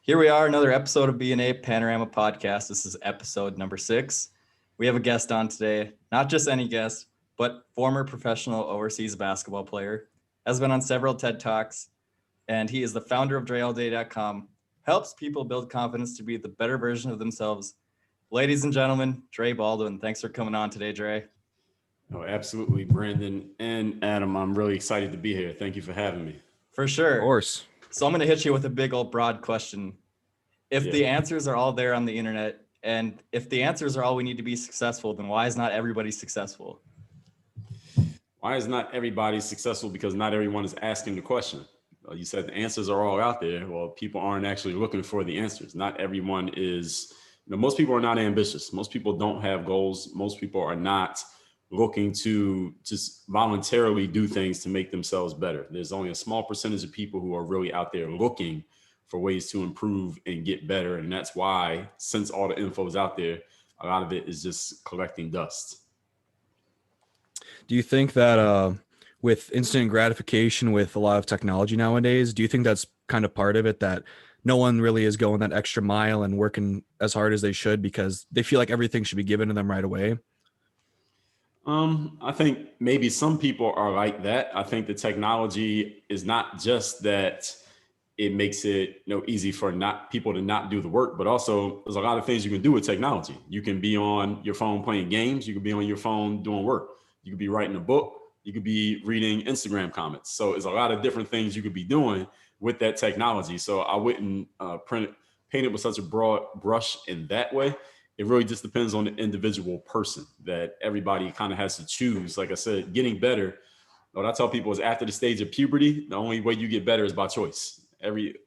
Here we are, another episode of B&A Panorama Podcast. This is episode number 6. We have a guest on today, not just any guest, but former professional overseas basketball player, has been on several TED Talks, and he is the founder of DreAllDay.com, helps people build confidence to be the better version of themselves. Ladies and gentlemen, Dre Baldwin, thanks for coming on today, Dre. Oh, absolutely, Brandon and Adam. I'm really excited to be here. Thank you for having me. For sure. Of course. So I'm going to hit you with a big old broad question. If the answers are all there on the internet, and if the answers are all we need to be successful, then why is not everybody successful? Why is not everybody successful? Because not everyone is asking the question. You said the answers are all out there. Well, people aren't actually looking for the answers. Not everyone is, most people are not ambitious. Most people don't have goals. Most people are not looking to just voluntarily do things to make themselves better. There's only a small percentage of people who are really out there looking for ways to improve and get better. And that's why, since all the info is out there, a lot of it is just collecting dust. Do you think that with instant gratification with a lot of technology nowadays, do you think that's kind of part of it, that no one really is going that extra mile and working as hard as they should because they feel like everything should be given to them right away? I think maybe some people are like that. I think the technology is not just that it makes it easy for not people to not do the work, but also there's a lot of things you can do with technology. You can be on your phone playing games. You can be on your phone doing work. You could be writing a book. You could be reading Instagram comments. So there's a lot of different things you could be doing with that technology. So I wouldn't paint it with such a broad brush in that way. It really just depends on the individual person, that everybody kind of has to choose. Like I said, getting better, what I tell people is after the stage of puberty, the only way you get better is by choice.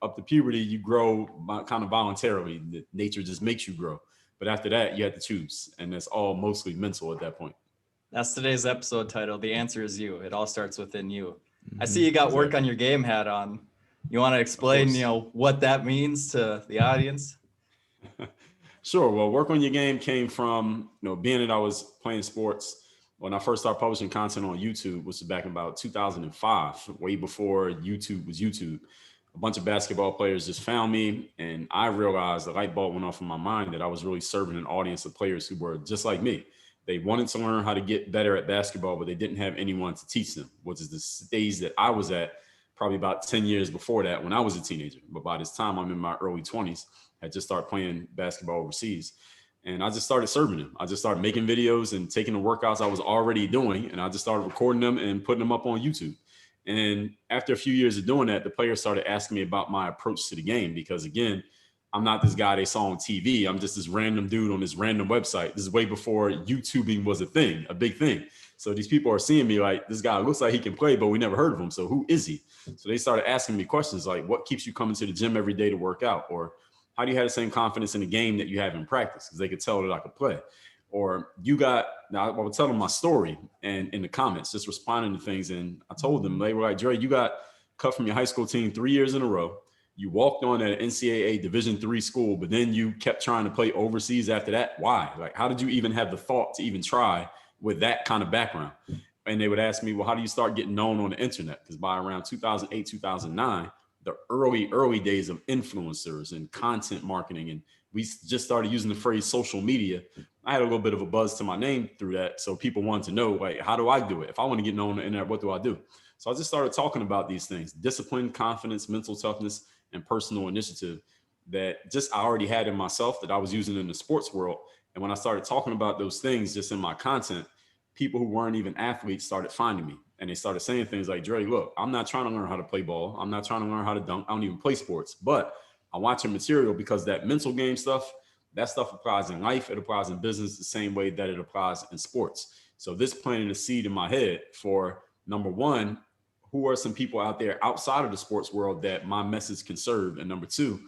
Up to puberty, you grow kind of voluntarily. Nature just makes you grow. But after that, you have to choose. And it's all mostly mental at that point. That's today's episode title. The answer is you. It all starts within you. I see you got work on your game hat on. You want to explain, what that means to the audience? Sure. Well, work on your game came from, being that I was playing sports when I first started publishing content on YouTube, which was back in about 2005, way before YouTube was YouTube. A bunch of basketball players just found me, and I realized the light bulb went off in my mind that I was really serving an audience of players who were just like me. They wanted to learn how to get better at basketball, but they didn't have anyone to teach them, which is the stage that I was at probably about 10 years before that when I was a teenager. But by this time, I'm in my early 20s. I just started playing basketball overseas. And I just started serving them. I just started making videos and taking the workouts I was already doing, and I just started recording them and putting them up on YouTube. And after a few years of doing that, the players started asking me about my approach to the game, because again, I'm not this guy they saw on TV. I'm just this random dude on this random website. This is way before YouTubing was a thing, a big thing. So these people are seeing me like, this guy looks like he can play, but we never heard of him. So who is he? So they started asking me questions like, what keeps you coming to the gym every day to work out? Or how do you have the same confidence in the game that you have in practice? Because they could tell that I could play. Or now I would tell them my story and in the comments, just responding to things. And I told them, they were like, Dre, you got cut from your high school team 3 years in a row. You walked on at an NCAA Division III school, but then you kept trying to play overseas after that. Why? Like, how did you even have the thought to even try with that kind of background? And they would ask me, well, how do you start getting known on the internet? Because by around 2008, 2009, the early days of influencers and content marketing, and we just started using the phrase social media. I had a little bit of a buzz to my name through that. So people wanted to know, like, how do I do it? If I want to get known on the internet, what do I do? So I just started talking about these things: discipline, confidence, mental toughness, and personal initiative that just I already had in myself that I was using in the sports world. And when I started talking about those things just in my content, people who weren't even athletes started finding me. And they started saying things like, Dre, look, I'm not trying to learn how to play ball. I'm not trying to learn how to dunk. I don't even play sports, but I watch your material because that mental game stuff, that stuff applies in life. It applies in business the same way that it applies in sports. So this planted a seed in my head for, number one, who are some people out there outside of the sports world that my message can serve? And number two,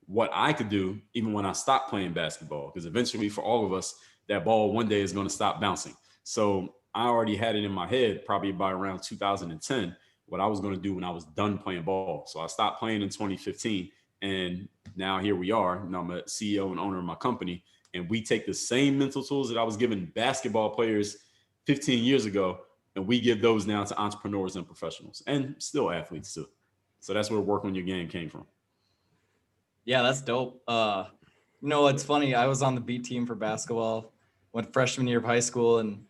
what I could do even when I stop playing basketball, because eventually for all of us, that ball one day is going to stop bouncing. So I already had it in my head probably by around 2010, what I was going to do when I was done playing ball. So I stopped playing in 2015. And now here we are. Now I'm a CEO and owner of my company. And we take the same mental tools that I was giving basketball players 15 years ago, and we give those now to entrepreneurs and professionals and still athletes too. So that's where work on your game came from. Yeah, that's dope. It's funny. I was on the B team for basketball when freshman year of high school, and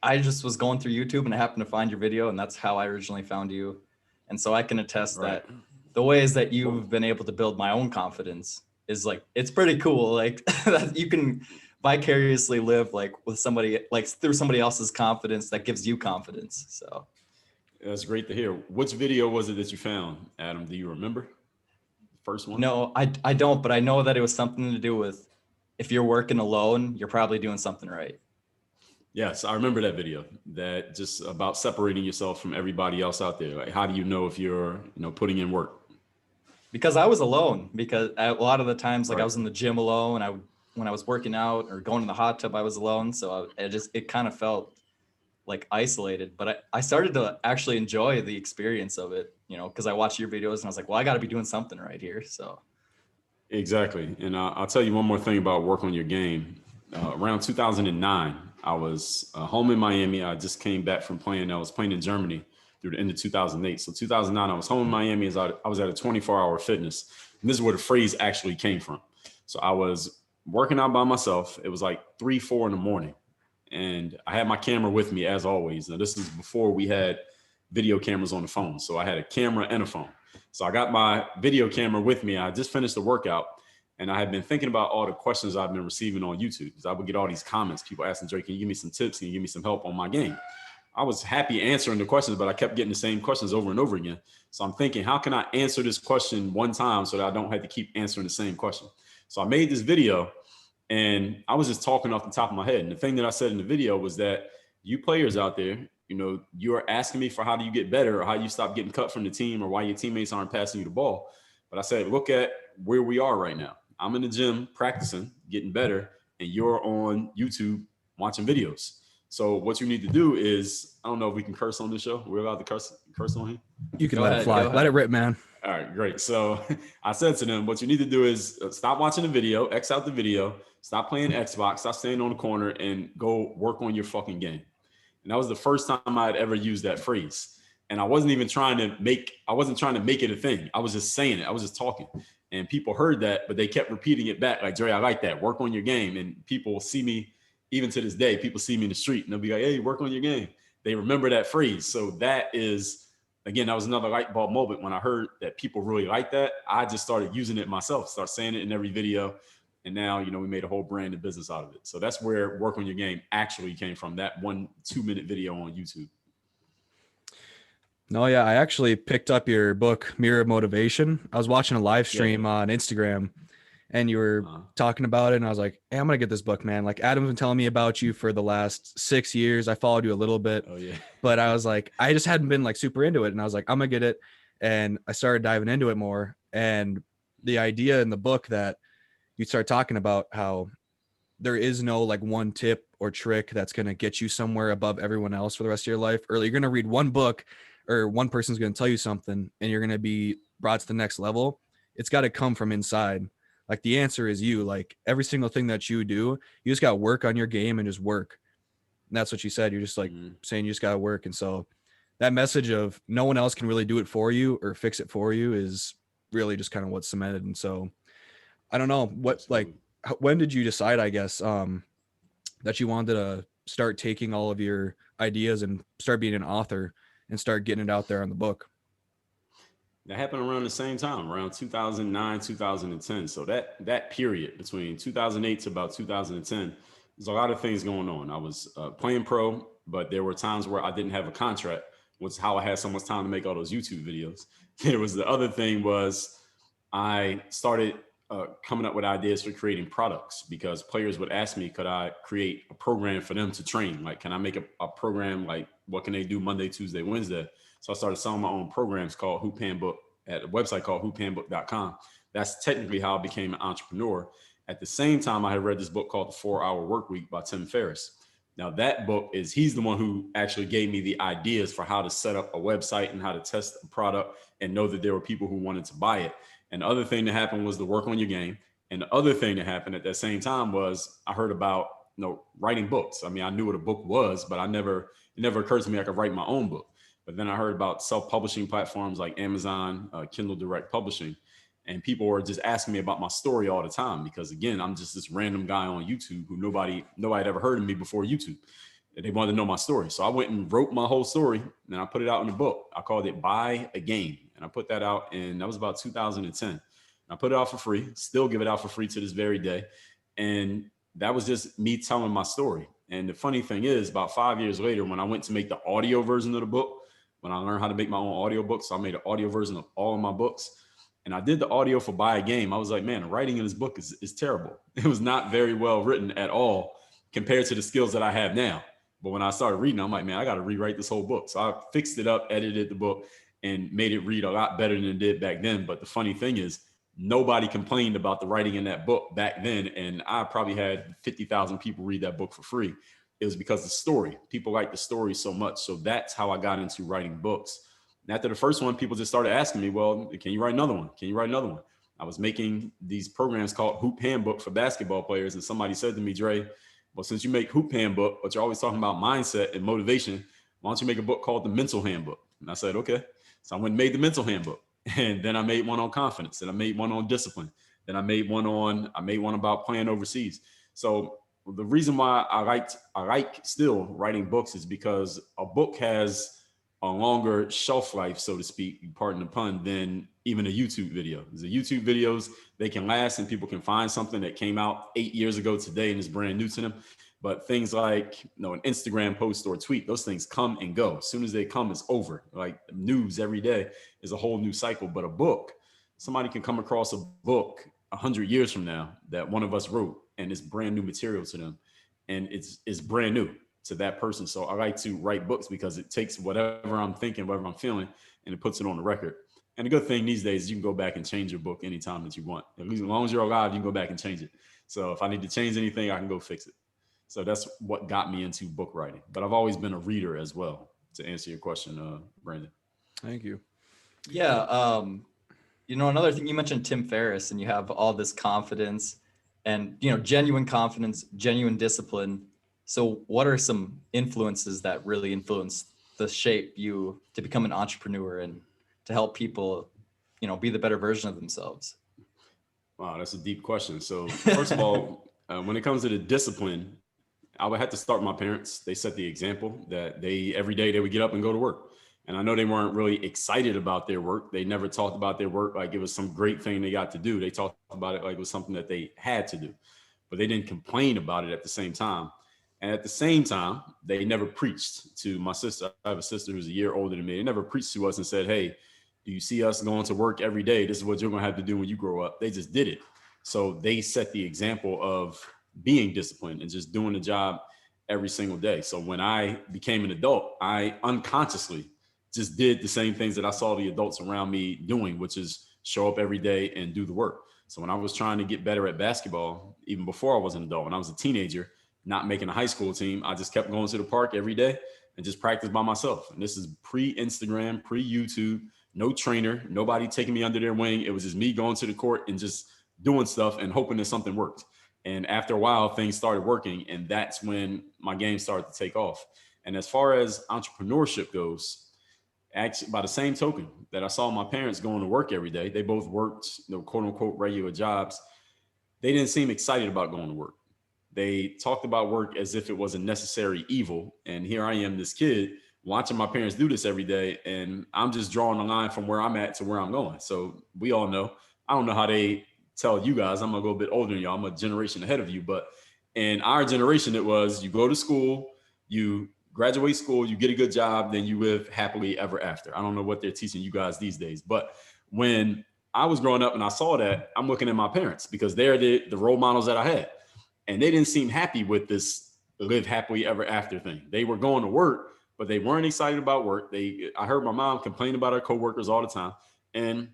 I just was going through YouTube and I happened to find your video, and that's how I originally found you. And so I can attest Right. that the ways that Well, you've been able to build my own confidence is like, it's pretty cool. Like that you can vicariously live like with somebody, like through somebody else's confidence that gives you confidence. So that's great to hear. Which video was it that you found, Adam? Do you remember? First one? no, I don't, but I know that it was something to do with if you're working alone, you're probably doing something right. Yes, I remember that video. That just about separating yourself from everybody else out there. Like, how do you know if you're, putting in work? Because I was alone. Because a lot of the times, like I Right. was in the gym alone. When I was working out or going in the hot tub, I was alone. So it kind of felt like isolated. But I started to actually enjoy the experience of it, because I watched your videos and I was like, well, I got to be doing something right here. So Exactly. And I'll tell you one more thing about work on your game. Around 2009, I was home in Miami. I just came back from playing. I was playing in Germany through the end of 2008. So 2009, I was home in Miami as I was at a 24-hour fitness. And this is where the phrase actually came from. So I was working out by myself. It was like 3, 4 in the morning. And I had my camera with me as always. Now, this is before we had video cameras on the phone. So I had a camera and a phone. So I got my video camera with me. I just finished the workout and I had been thinking about all the questions I've been receiving on YouTube because I would get all these comments, people asking, Drake, can you give me some tips? Can you give me some help on my game? I was happy answering the questions, but I kept getting the same questions over and over again. So I'm thinking, how can I answer this question one time so that I don't have to keep answering the same question? So I made this video and I was just talking off the top of my head. And the thing that I said in the video was that you players out there, you are asking me for how do you get better or how you stop getting cut from the team or why your teammates aren't passing you the ball. But I said, look at where we are right now. I'm in the gym practicing, getting better, and you're on YouTube watching videos. So what you need to do is, I don't know if we can curse on this show. We're allowed to curse on here. You can Go let ahead, it fly. go Let it ahead. rip, man. All right, great. So I said to them, what you need to do is stop watching the video, X out the video, stop playing Xbox, stop staying on the corner, and go work on your fucking game. And that was the first time I had ever used that phrase. And I wasn't trying to make it a thing. I was just saying it. I was just talking. And people heard that, but they kept repeating it back. Like, Dre, I like that. Work on your game. And people see me, even to this day, people see me in the street and they'll be like, hey, work on your game. They remember that phrase. So that is, again, that was another light bulb moment when I heard that people really like that. I just started using it myself, start saying it in every video. And now, we made a whole brand and business out of it. So that's where work on your game actually came from, that 1-2-minute video on YouTube. No, yeah, I actually picked up your book, Mirror of Motivation. I was watching a live stream on Instagram and you were talking about it. And I was like, hey, I'm going to get this book, man. Like Adam's been telling me about you for the last 6 years. I followed you a little bit, but I was like, I just hadn't been like super into it. And I was like, I'm going to get it. And I started diving into it more. And the idea in the book that you start talking about how there is no like one tip or trick that's going to get you somewhere above everyone else for the rest of your life. Or you're going to read one book or one person's going to tell you something and you're going to be brought to the next level. It's got to come from inside. Like the answer is you. Like every single thing that you do, you just got to work on your game and just work. And that's what you said. You're just like saying you just got to work. And so that message of no one else can really do it for you or fix it for you is really just kind of what's cemented. And so I don't know what, like, when did you decide, I guess, that you wanted to start taking all of your ideas and start being an author and start getting it out there on the book? That happened around the same time, around 2009, 2010. So that period between 2008 to about 2010, there's a lot of things going on. I was playing pro, but there were times where I didn't have a contract, which is how I had so much time to make all those YouTube videos. There was the other thing was I started coming up with ideas for creating products because players would ask me, could I create a program for them to train? Like, can I make a program? Like, what can they do Monday, Tuesday, Wednesday? So I started selling my own programs called Hoop Handbook at a website called hoophandbook.com. That's technically how I became an entrepreneur. At the same time, I had read this book called The 4-Hour Workweek by Tim Ferriss. Now that book he's the one who actually gave me the ideas for how to set up a website and how to test a product and know that there were people who wanted to buy it. And the other thing that happened was the work on your game. And the other thing that happened at that same time was I heard about, writing books. I mean, I knew what a book was, but it never occurred to me I could write my own book. But then I heard about self-publishing platforms like Amazon, Kindle Direct Publishing. And people were just asking me about my story all the time because, again, I'm just this random guy on YouTube who nobody had ever heard of me before YouTube. And they wanted to know my story. So I went and wrote my whole story, and I put it out in a book. I called it Buy a Game. And I put that out, and that was about 2010. And I put it out for free, still give it out for free to this very day. And that was just me telling my story. And the funny thing is, about 5 years later, when I went to make the audio version of the book, when I learned how to make my own audio books, so I made an audio version of all of my books. And I did the audio for Buy a Game. I was like, man, the writing in this book is terrible. It was not very well written at all compared to the skills that I have now. But when I started reading, I'm like, man, I got to rewrite this whole book. So I fixed it up, edited the book, and made it read a lot better than it did back then. But the funny thing is, nobody complained about the writing in that book back then. And I probably had 50,000 people read that book for free. It was because of the story. People like the story so much. So that's how I got into writing books. And after the first one, people just started asking me, well, can you write another one? Can you write another one? I was making these programs called Hoop Handbook for basketball players. And somebody said to me, Dre, well, since you make Hoop Handbook, but you're always talking about mindset and motivation, why don't you make a book called the Mental Handbook? And I said, okay. So I went and made the Mental Handbook. And then I made one on confidence. And I made one on discipline. Then I made one about playing overseas. So the reason why I like still writing books is because a book has a longer shelf life, so to speak, pardon the pun, than even a YouTube video. The YouTube videos, they can last and people can find something that came out 8 years ago today and is brand new to them. But things like, an Instagram post or tweet, those things come and go. As soon as they come, it's over. Like news every day is a whole new cycle. But a book, somebody can come across a book 100 years from now that one of us wrote, and it's brand new material to them. And it's brand new to that person. So I like to write books because it takes whatever I'm thinking, whatever I'm feeling, and it puts it on the record. And the good thing these days is you can go back and change your book anytime that you want. At least as long as you're alive, you can go back and change it. So if I need to change anything, I can go fix it. So that's what got me into book writing. But I've always been a reader as well, to answer your question, Brandon. Thank you. Yeah. Another thing, you mentioned Tim Ferriss, and you have all this confidence and, genuine confidence, genuine discipline. So what are some influences that really influence the shape you to become an entrepreneur and to help people, be the better version of themselves? Wow, that's a deep question. So first of all, when it comes to the discipline, I would have to start with my parents. They set the example that every day they would get up and go to work. And I know they weren't really excited about their work. They never talked about their work like it was some great thing they got to do. They talked about it like it was something that they had to do, but they didn't complain about it at the same time. And at the same time, they never preached to my sister. I have a sister who's a year older than me. They never preached to us and said, hey, do you see us going to work every day? This is what you're going to have to do when you grow up. They just did it. So they set the example of being disciplined and just doing the job every single day. So when I became an adult, I unconsciously just did the same things that I saw the adults around me doing, which is show up every day and do the work. So when I was trying to get better at basketball, even before I was an adult, when I was a teenager, not making a high school team, I just kept going to the park every day and just practice by myself. And this is pre-Instagram, pre-YouTube, no trainer, nobody taking me under their wing. It was just me going to the court and just doing stuff and hoping that something worked. And after a while, things started working. And that's when my game started to take off. And as far as entrepreneurship goes, actually, by the same token that I saw my parents going to work every day, they both worked, quote unquote, regular jobs. They didn't seem excited about going to work. They talked about work as if it was a necessary evil. And here I am, this kid, watching my parents do this every day. And I'm just drawing a line from where I'm at to where I'm going. So we all know, I don't know how they tell you guys, I'm gonna go a bit older than y'all. I'm a generation ahead of you. But in our generation, it was you go to school, you graduate school, you get a good job, then you live happily ever after. I don't know what they're teaching you guys these days. But when I was growing up and I saw that, I'm looking at my parents because they're the role models that I had. And they didn't seem happy with this live happily ever after thing. They were going to work, but they weren't excited about work. I heard my mom complain about her coworkers all the time. And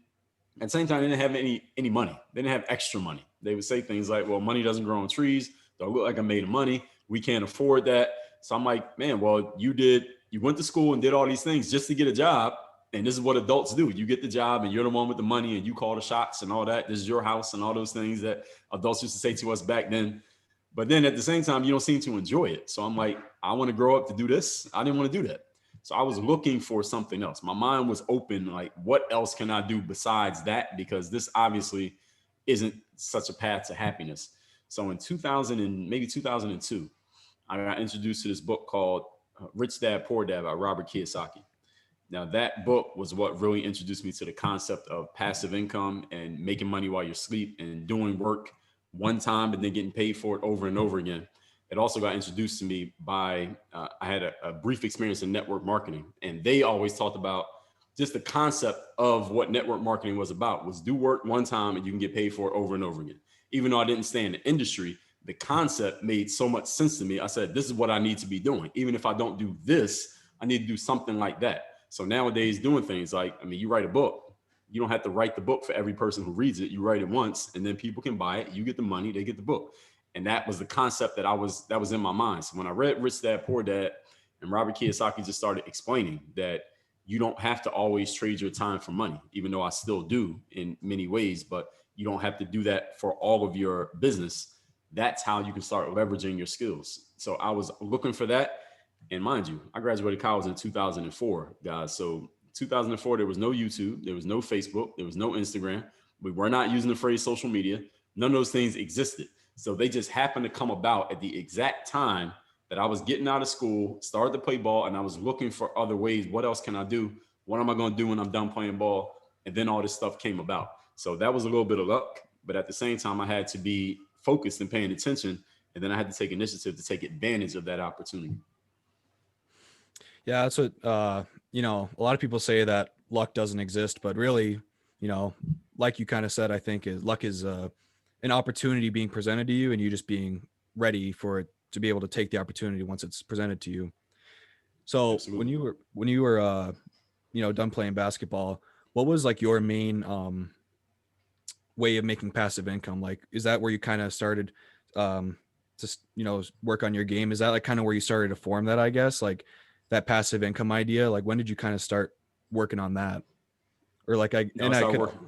at the same time, they didn't have any money. They didn't have extra money. They would say things like, well, money doesn't grow on trees. Do I look like I made money? We can't afford that. So I'm like, man, well, you went to school and did all these things just to get a job. And this is what adults do. You get the job and you're the one with the money and you call the shots and all that. This is your house and all those things that adults used to say to us back then. But then at the same time, you don't seem to enjoy it. So I'm like, I want to grow up to do this. I didn't want to do that. So I was looking for something else. My mind was open, like, what else can I do besides that? Because this obviously isn't such a path to happiness. So in 2000 and maybe 2002, I got introduced to this book called Rich Dad Poor Dad by Robert Kiyosaki. Now, that book was what really introduced me to the concept of passive income and making money while you sleep and doing work one time and then getting paid for it over and over again. It also got introduced to me by, I had a brief experience in network marketing, and they always talked about just the concept of what network marketing was about, was do work one time and you can get paid for it over and over again. Even though I didn't stay in the industry, the concept made so much sense to me. I said, this is what I need to be doing. Even if I don't do this, I need to do something like that. So nowadays, doing things like, I mean, you write a book, you don't have to write the book for every person who reads it. You write it once and then people can buy it. You get the money, they get the book. And that was the concept that was in my mind. So when I read Rich Dad Poor Dad, and Robert Kiyosaki just started explaining that you don't have to always trade your time for money, even though I still do in many ways, but you don't have to do that for all of your business. That's how you can start leveraging your skills. So I was looking for that. And mind you, I graduated college in 2004, guys. So 2004, there was no YouTube, there was no Facebook, there was no Instagram. We were not using the phrase social media. None of those things existed. So they just happened to come about at the exact time that I was getting out of school, started to play ball, and I was looking for other ways. What else can I do? What am I going to do when I'm done playing ball? And then all this stuff came about. So that was a little bit of luck. But at the same time, I had to be focused and paying attention. And then I had to take initiative to take advantage of that opportunity. Yeah, that's what you know, a lot of people say that luck doesn't exist, but really, you know, like you kind of said, I think luck is an opportunity being presented to you and you just being ready for it to be able to take the opportunity once it's presented to you. So Absolutely. when you were you know, done playing basketball, what was like your main way of making passive income? Like, is that where you kind of started to, you know, work on your game? Is that like kind of where you started to form that, I guess, like that passive income idea? Like, when did you kind of start working on that? Or like, No, I started working.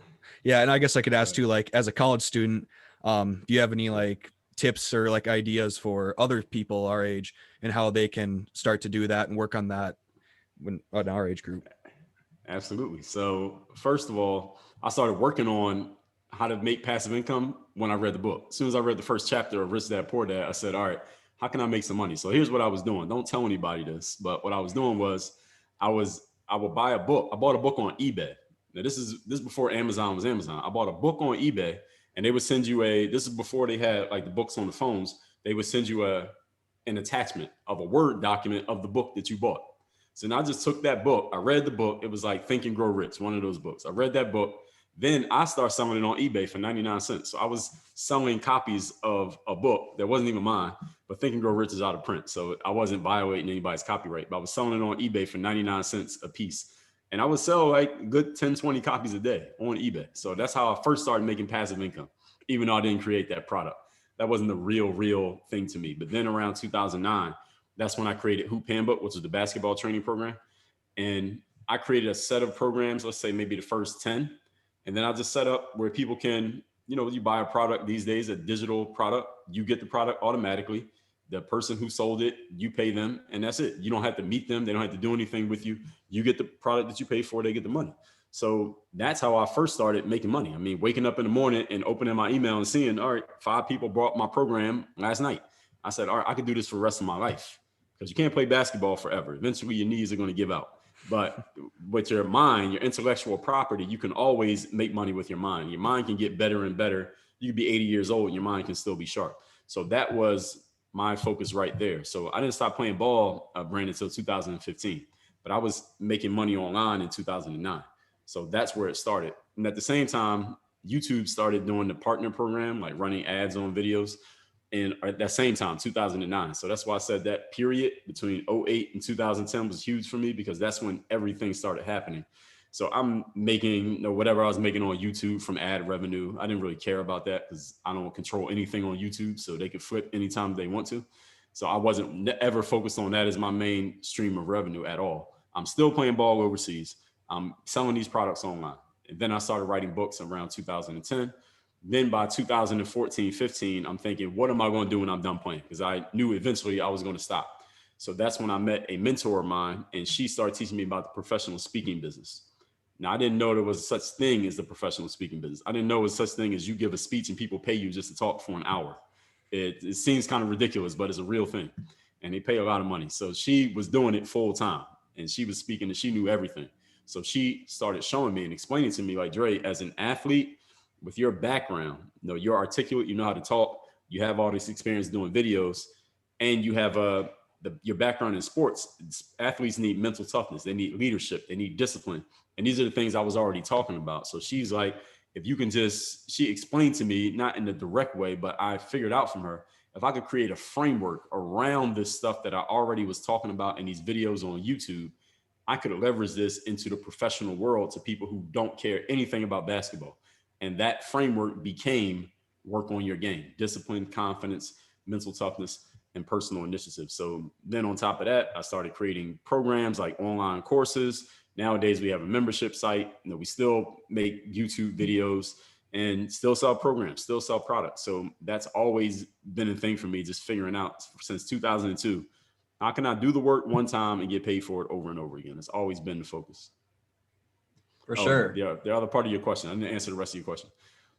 yeah, and I guess I could ask too, like, as a college student, do you have any like tips or like ideas for other people our age and how they can start to do that and work on that when in our age group? Absolutely. So first of all, I started working on how to make passive income when I read the book. As soon as I read the first chapter of Rich Dad Poor Dad, I said, all right, how can I make some money? So here's what I was doing. Don't tell anybody this, but what I was doing was I would buy a book. I bought a book on eBay. Now this is before Amazon was Amazon. I bought a book on eBay and they would send you this is before they had like the books on the phones. They would send you an attachment of a Word document of the book that you bought. So now I just took that book. I read the book. It was like Think and Grow Rich, one of those books. I read that book. Then I started selling it on eBay for 99 cents. So I was selling copies of a book that wasn't even mine, but Think and Grow Rich is out of print. So I wasn't violating anybody's copyright, but I was selling it on eBay for 99 cents a piece. And I would sell like good 10, 20 copies a day on eBay. So that's how I first started making passive income, even though I didn't create that product. That wasn't the real thing to me. But then around 2009, that's when I created Hoop Handbook, which is the basketball training program. And I created a set of programs, let's say maybe the first 10. And then I just set up where people can, you know, you buy a product these days, a digital product, you get the product automatically. The person who sold it, you pay them, and that's it. You don't have to meet them. They don't have to do anything with you. You get the product that you pay for, they get the money. So that's how I first started making money. I mean, waking up in the morning and opening my email and seeing, all right, 5 people bought my program last night. I said, all right, I could do this for the rest of my life. Because you can't play basketball forever. Eventually your knees are going to give out. But with your mind, your intellectual property, you can always make money with your mind. Your mind can get better and better. You could be 80 years old and your mind can still be sharp. So that was my focus right there. So I didn't stop playing ball, Brandon, until 2015. But I was making money online in 2009. So that's where it started. And at the same time, YouTube started doing the partner program, like running ads on videos. And at that same time, 2009. So that's why I said that period between 2008 and 2010 was huge for me, because that's when everything started happening. So I'm making, you know, whatever I was making on YouTube from ad revenue. I didn't really care about that because I don't control anything on YouTube, so they could flip anytime they want to. So I wasn't ever focused on that as my main stream of revenue at all. I'm still playing ball overseas. I'm selling these products online. And then I started writing books around 2010. Then by 2014, 15, I'm thinking, what am I going to do when I'm done playing? Because I knew eventually I was going to stop. So that's when I met a mentor of mine, and she started teaching me about the professional speaking business. Now, I didn't know there was such thing as the professional speaking business. I didn't know there was such thing as you give a speech and people pay you just to talk for an hour. It seems kind of ridiculous, but it's a real thing. And they pay a lot of money. So she was doing it full time, and she was speaking and she knew everything. So she started showing me and explaining to me, like, Dre, as an athlete with your background, you're articulate, you know how to talk, you have all this experience doing videos, and you have your background in sports. Athletes need mental toughness. They need leadership. They need discipline. And these are the things I was already talking about. So she's like, if you can she explained to me, not in a direct way, but I figured out from her, if I could create a framework around this stuff that I already was talking about in these videos on YouTube, I could leverage this into the professional world to people who don't care anything about basketball. And that framework became work on your game, discipline, confidence, mental toughness, and personal initiative. So then on top of that, I started creating programs like online courses. Nowadays, we have a membership site. We still make YouTube videos and still sell programs, still sell products. So that's always been a thing for me, just figuring out since 2002, how can I do the work one time and get paid for it over and over again? It's always been the focus. For sure. The other part of your question, I didn't answer the rest of your question.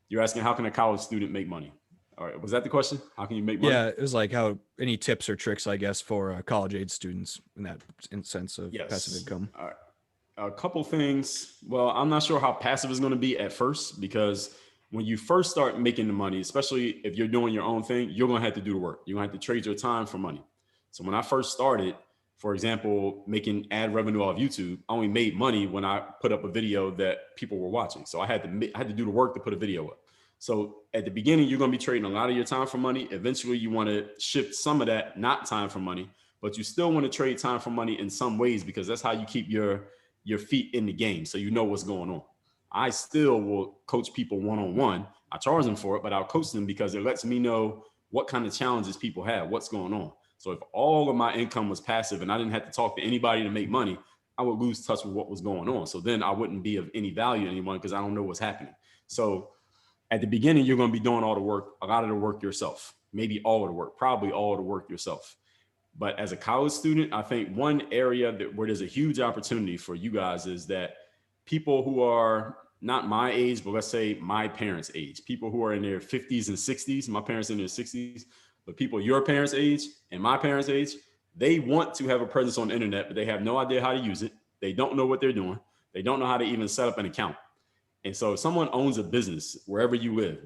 You're asking, how can a college student make money? All right. Was that the question? How can you make money? Yeah, it was like how any tips or tricks, I guess, for college age students in that sense of passive income. All right. A couple things. Well, I'm not sure how passive it's going to be at first, because when you first start making the money, especially if you're doing your own thing, you're going to have to do the work. You're going to have to trade your time for money. So when I first started, for example, making ad revenue off YouTube, I only made money when I put up a video that people were watching. So I had to do the work to put a video up. So at the beginning, you're going to be trading a lot of your time for money. Eventually, you want to shift some of that, not time for money, but you still want to trade time for money in some ways, because that's how you keep your feet in the game. So you know what's going on. I still will coach people one-on-one. I charge them for it, but I'll coach them because it lets me know what kind of challenges people have, what's going on. So if all of my income was passive and I didn't have to talk to anybody to make money, I would lose touch with what was going on. So then I wouldn't be of any value to anyone because I don't know what's happening. So at the beginning, you're going to be doing all the work, a lot of the work yourself, maybe all of the work, probably all of the work yourself. But as a college student, I think one area where there's a huge opportunity for you guys is that people who are not my age, but let's say my parents' age, people who are in their 50s and 60s, my parents in their 60s, but people your parents' age and my parents' age, they want to have a presence on the internet, but they have no idea how to use it. They don't know what they're doing. They don't know how to even set up an account. And so if someone owns a business wherever you live,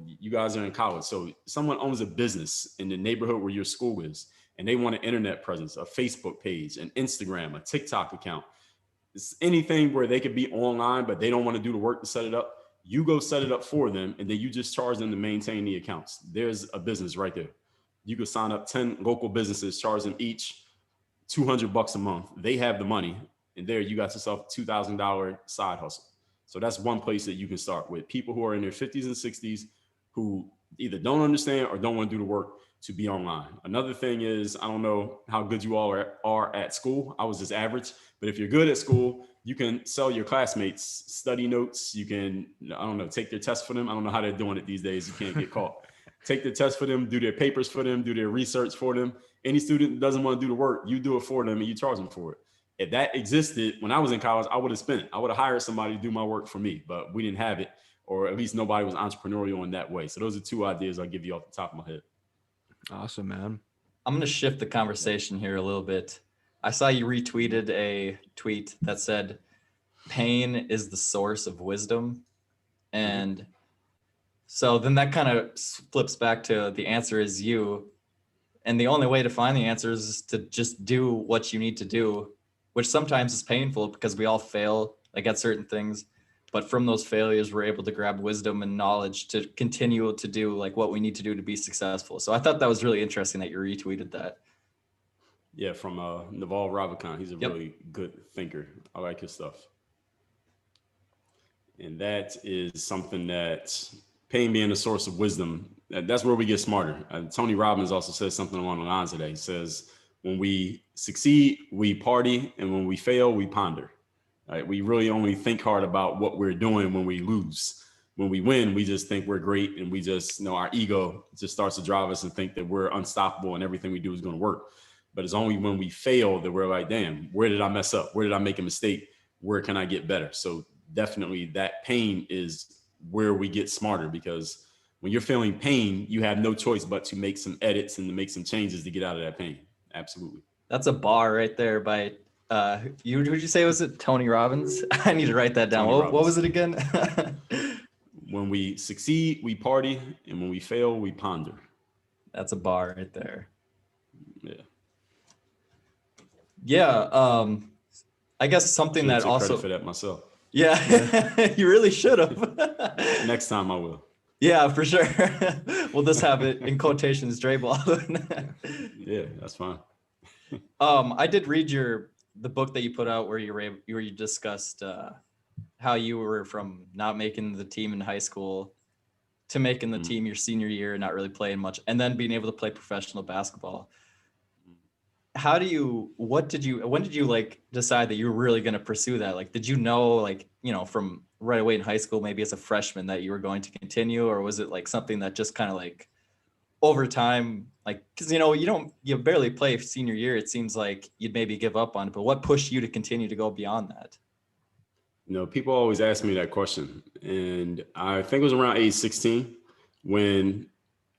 you guys are in college. So someone owns a business in the neighborhood where your school is, and they want an internet presence, a Facebook page, an Instagram, a TikTok account. It's anything where they could be online, but they don't want to do the work to set it up. You go set it up for them, and then you just charge them to maintain the accounts. There's a business right there. You could sign up 10 local businesses, charge them each $200 a month. They have the money, and there you got yourself a $2,000 side hustle. So that's one place that you can start with people who are in their 50s and 60s who either don't understand or don't want to do the work to be online. Another thing is, I don't know how good you all are at school. I was just average, but if you're good at school, you can sell your classmates study notes. You can, I don't know, take their test for them. I don't know how they're doing it these days. You can't get caught. Take the test for them, do their papers for them, do their research for them. Any student that doesn't want to do the work, you do it for them and you charge them for it. If that existed when I was in college, I would have hired somebody to do my work for me, but we didn't have it, or at least nobody was entrepreneurial in that way. So those are two ideas I'll give you off the top of my head. Awesome, man. I'm going to shift the conversation here a little bit. I saw you retweeted a tweet that said, pain is the source of wisdom. And so then that kind of flips back to the answer is you. And the only way to find the answer is to just do what you need to do, which sometimes is painful because we all fail like at certain things. But from those failures, we're able to grab wisdom and knowledge to continue to do like what we need to do to be successful. So I thought that was really interesting that you retweeted that. Yeah, from Naval Ravikant. He's a really good thinker. I like his stuff. And that is something that pain being a source of wisdom, that's where we get smarter. Tony Robbins also says something along the lines of that. He says, when we succeed, we party, and when we fail, we ponder. Right? We really only think hard about what we're doing when we lose. When we win, we just think we're great, and we just, our ego just starts to drive us and think that we're unstoppable and everything we do is going to work. But it's only when we fail that we're like, damn, where did I mess up? Where did I make a mistake? Where can I get better? So definitely that pain is where we get smarter, because when you're feeling pain, you have no choice but to make some edits and to make some changes to get out of that pain. Absolutely. That's a bar right there by would you say, was it Tony Robbins? I need to write that down. What was it again? When we succeed, we party, and when we fail, we ponder. That's a bar right there. Yeah. Yeah. I guess something that take also credit for that myself. Yeah, you really should have. Next time I will. Yeah, for sure. We'll just have it in quotations, Dre Baldwin. Yeah, that's fine. I did read the book that you put out where you discussed how you were from not making the team in high school to making the team your senior year, not really playing much, and then being able to play professional basketball. When did you like decide that you were really going to pursue that? Like, did you know, like, from right away in high school, maybe as a freshman, that you were going to continue, or was it like something that just kind of like over time, like, cause you barely play senior year. It seems like you'd maybe give up on it, but what pushed you to continue to go beyond that? People always ask me that question, and I think it was around age 16 when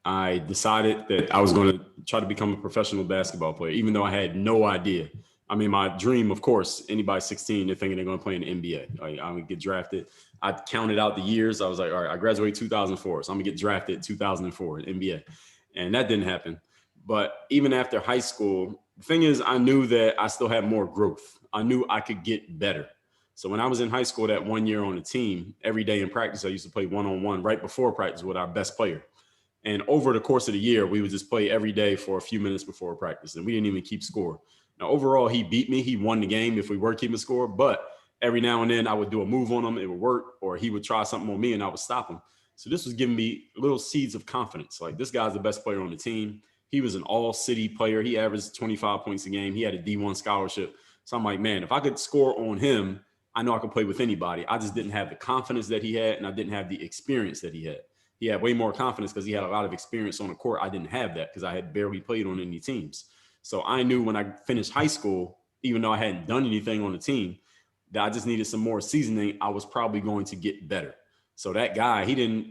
I decided that I was going to try to become a professional basketball player, even though I had no idea. I mean, my dream, of course, anybody 16, they're thinking they're going to play in the NBA. Like, I'm going to get drafted. I counted out the years. I was like, all right, I graduated 2004, so I'm going to get drafted 2004 in NBA. And that didn't happen. But even after high school, the thing is, I knew that I still had more growth. I knew I could get better. So when I was in high school, that 1 year on the team, every day in practice, I used to play one-on-one right before practice with our best player. And over the course of the year, we would just play every day for a few minutes before practice. And we didn't even keep score. Now, overall, he beat me. He won the game if we were keeping score. But every now and then I would do a move on him. It would work, or he would try something on me and I would stop him. So this was giving me little seeds of confidence. Like, this guy's the best player on the team. He was an all-city player. He averaged 25 points a game. He had a D1 scholarship. So I'm like, man, if I could score on him, I know I could play with anybody. I just didn't have the confidence that he had, and I didn't have the experience that he had. He had way more confidence because he had a lot of experience on the court. I didn't have that because I had barely played on any teams. So I knew when I finished high school, even though I hadn't done anything on the team, that I just needed some more seasoning. I was probably going to get better. So that guy,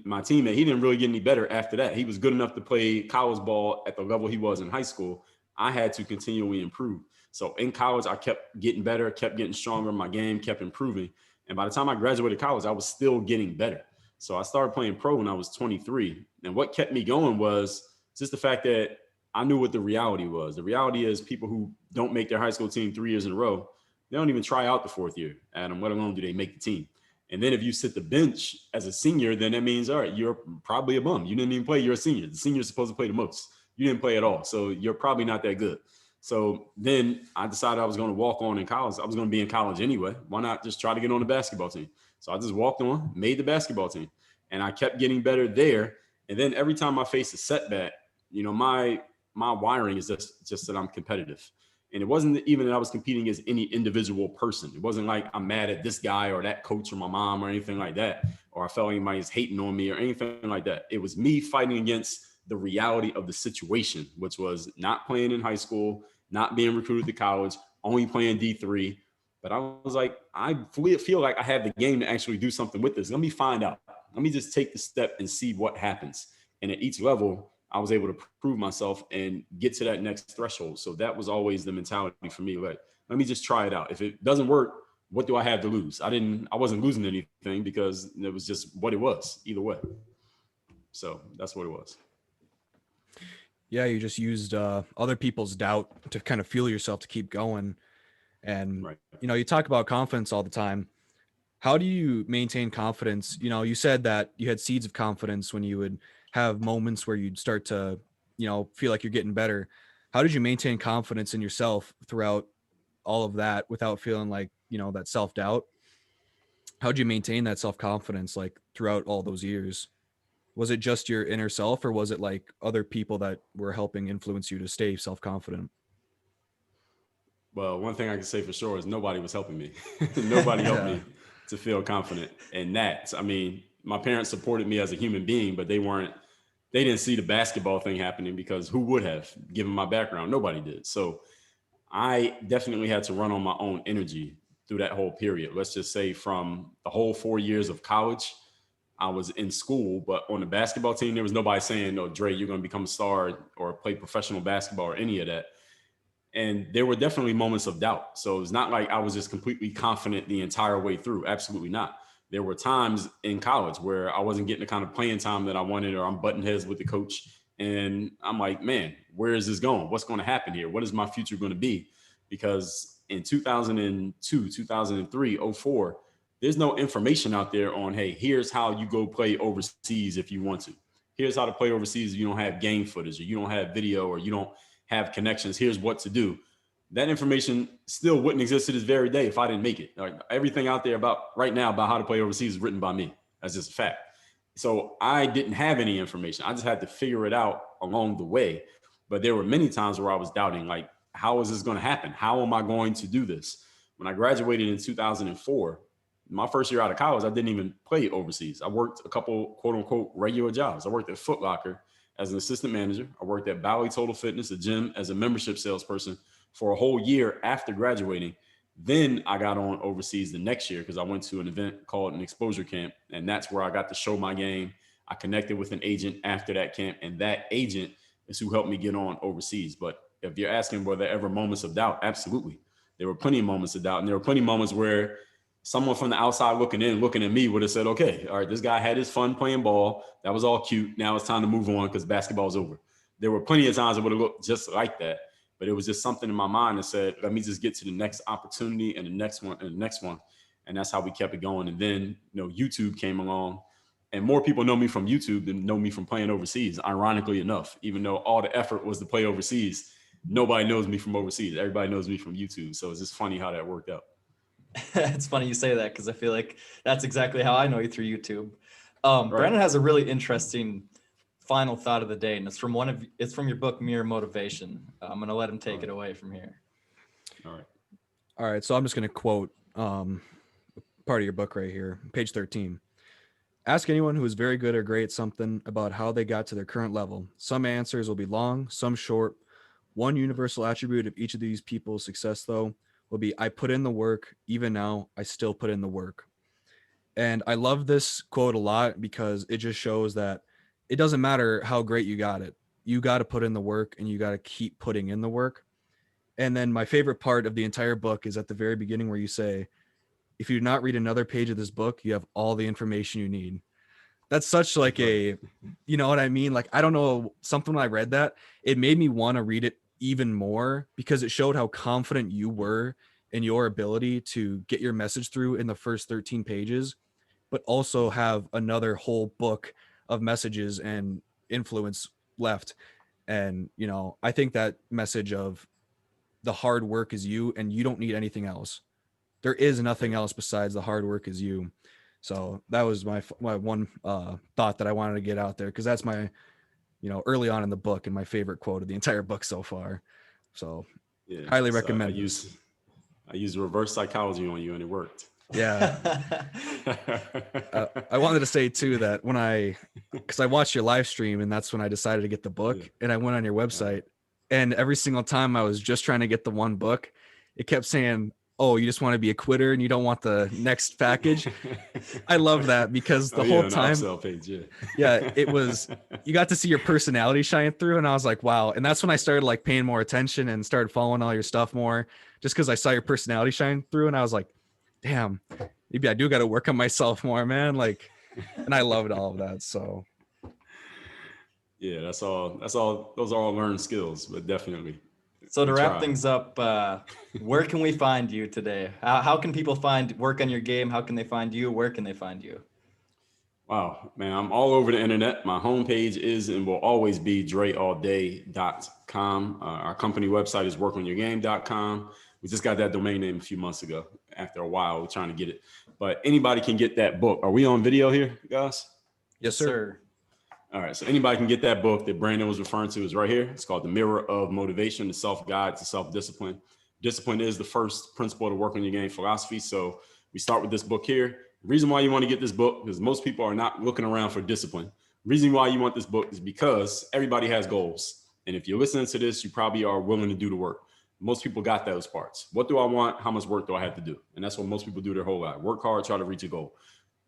my teammate, he didn't really get any better after that. He was good enough to play college ball at the level he was in high school. I had to continually improve. So in college, I kept getting better, kept getting stronger. My game kept improving. And by the time I graduated college, I was still getting better. So I started playing pro when I was 23. And what kept me going was just the fact that I knew what the reality was. The reality is people who don't make their high school team 3 years in a row, they don't even try out the fourth year, Adam, let alone do they make the team. And then if you sit the bench as a senior, then that means, all right, you're probably a bum. You didn't even play. You're a senior. The senior's supposed to play the most. You didn't play at all. So you're probably not that good. So then I decided I was going to walk on in college. I was going to be in college anyway. Why not just try to get on the basketball team? So I just walked on, made the basketball team, and I kept getting better there. And then every time I face a setback, my wiring is just that I'm competitive. And it wasn't even that I was competing as any individual person. It wasn't like I'm mad at this guy or that coach or my mom or anything like that, or I felt anybody's hating on me or anything like that. It was me fighting against the reality of the situation, which was not playing in high school, not being recruited to college, only playing D3. But I was like, I feel like I have the game to actually do something with this. Let me find out. Let me just take the step and see what happens. And at each level, I was able to prove myself and get to that next threshold. So that was always the mentality for me. Like, let me just try it out. If it doesn't work, what do I have to lose? I wasn't losing anything because it was just what it was either way. So that's what it was. Yeah, you just used other people's doubt to kind of fuel yourself to keep going. And, right. You talk about confidence all the time. How do you maintain confidence? You said that you had seeds of confidence when you would have moments where you'd start to, feel like you're getting better. How did you maintain confidence in yourself throughout all of that without feeling like, that self-doubt? How'd you maintain that self-confidence like throughout all those years? Was it just your inner self, or was it like other people that were helping influence you to stay self-confident? Well, one thing I can say for sure is nobody was helping me. Nobody helped me to feel confident in that. I mean, my parents supported me as a human being, but they weren't they didn't see the basketball thing happening, because who would have, given my background? Nobody did. So I definitely had to run on my own energy through that whole period. Let's just say from the whole 4 years of college, I was in school, but on the basketball team, there was nobody saying, no, Dre, you're going to become a star or play professional basketball or any of that. And there were definitely moments of doubt. So it's not like I was just completely confident the entire way through. Absolutely not. There were times in college where I wasn't getting the kind of playing time that I wanted, or I'm butting heads with the coach. And I'm like, man, where is this going? What's going to happen here? What is my future going to be? Because in 2002, 2003, 04, there's no information out there on, hey, here's how you go play overseas if you want to. Here's how to play overseas if you don't have game footage, or you don't have video, or you don't have connections. Here's what to do. That information still wouldn't exist to this very day if I didn't make it. Like, everything out there about right now about how to play overseas is written by me. That's just a fact. So I didn't have any information. I just had to figure it out along the way. But there were many times where I was doubting, like, how is this going to happen? How am I going to do this? When I graduated in 2004, my first year out of college, I didn't even play overseas. I worked a couple quote unquote regular jobs. I worked at Foot Locker as an assistant manager. I worked at Bally Total Fitness, a gym, as a membership salesperson for a whole year after graduating. Then I got on overseas the next year because I went to an event called an exposure camp. And that's where I got to show my game. I connected with an agent after that camp, and that agent is who helped me get on overseas. But if you're asking, were there ever moments of doubt? Absolutely. There were plenty of moments of doubt. And there were plenty of moments where someone from the outside looking in, looking at me, would have said, okay, all right, this guy had his fun playing ball. That was all cute. Now it's time to move on because basketball's over. There were plenty of times it would have looked just like that. But it was just something in my mind that said, let me just get to the next opportunity and the next one and the next one. And that's how we kept it going. And then, YouTube came along, and more people know me from YouTube than know me from playing overseas, ironically enough. Even though all the effort was to play overseas, nobody knows me from overseas. Everybody knows me from YouTube. So it's just funny how that worked out. It's funny you say that, because I feel like that's exactly how I know you, through YouTube. Right. Brandon has a really interesting final thought of the day, and it's from your book, Mere Motivation. I'm going to let him take it away from here. All right. So I'm just going to quote part of your book right here, page 13. Ask anyone who is very good or great at something about how they got to their current level. Some answers will be long, some short. One universal attribute of each of these people's success, though, will be, I put in the work. Even now, I still put in the work. And I love this quote a lot because it just shows that it doesn't matter how great you got it. You got to put in the work, and you got to keep putting in the work. And then my favorite part of the entire book is at the very beginning, where you say, if you do not read another page of this book, you have all the information you need. That's such like a, you know what I mean? Like, I don't know, something when I read that, it made me want to read it even more, because it showed how confident you were in your ability to get your message through in the first 13 pages, but also have another whole book of messages and influence left. And, I think that message of the hard work is you, and you don't need anything else. There is nothing else besides the hard work is you. So that was my one thought that I wanted to get out there, because that's my, early on in the book, and my favorite quote of the entire book so far. So yeah, highly recommend. I used reverse psychology on you, and it worked. Yeah. I wanted to say too that because I watched your live stream, and that's when I decided to get the book, and I went on your website, and every single time I was just trying to get the one book, it kept saying, oh, you just want to be a quitter and you don't want the next package. I love that, because the whole time, upsell page, it was, you got to see your personality shine through. And I was like, wow. And that's when I started like paying more attention and started following all your stuff more, just because I saw your personality shine through. And I was like, damn, maybe I do got to work on myself more, man. Like, and I loved all of that. So yeah, that's all. Those are all learned skills, but definitely. So to wrap things up, where can we find you today? How can people work on your game? How can they find you? Where can they find you? Wow, man, I'm all over the internet. My homepage is and will always be dreallday.com. Our company website is workonyourgame.com. We just got that domain name a few months ago. After a while, we're trying to get it. But anybody can get that book. Are we on video here, guys? Yes, sir. All right, so anybody can get that book that Brandon was referring to. Is right here. It's called The Mirror of Motivation, the Self-Guide to Self-Discipline. Discipline is the first principle to work on your game philosophy. So we start with this book here. The reason why you want to get this book is most people are not looking around for discipline. Reason why you want this book is because everybody has goals. And if you're listening to this, you probably are willing to do the work. Most people got those parts. What do I want? How much work do I have to do? And that's what most people do their whole life. Work hard, try to reach a goal.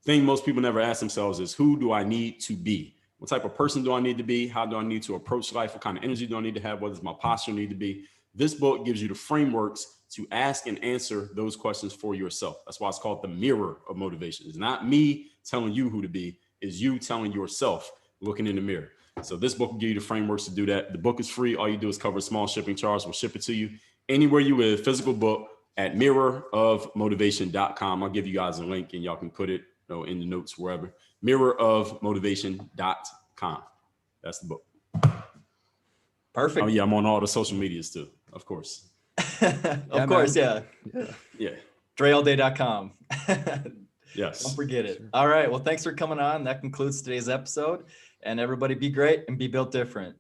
Thing most people never ask themselves is, who do I need to be? What type of person do I need to be? How do I need to approach life? What kind of energy do I need to have? What does my posture need to be? This book gives you the frameworks to ask and answer those questions for yourself. That's why it's called the mirror of motivation. It's not me telling you who to be. It's you telling yourself, looking in the mirror. So this book will give you the frameworks to do that. The book is free. All you do is cover a small shipping charge. We'll ship it to you anywhere you live, physical book at mirrorofmotivation.com. I'll give you guys a link and y'all can put it in the notes wherever. Mirrorofmotivation.com. That's the book. Perfect. Oh yeah, I'm on all the social medias too, of course. Of course, yeah. DreAllDay.com. Yes. Don't forget it. All right. Well, thanks for coming on. That concludes today's episode. And everybody be great and be built different.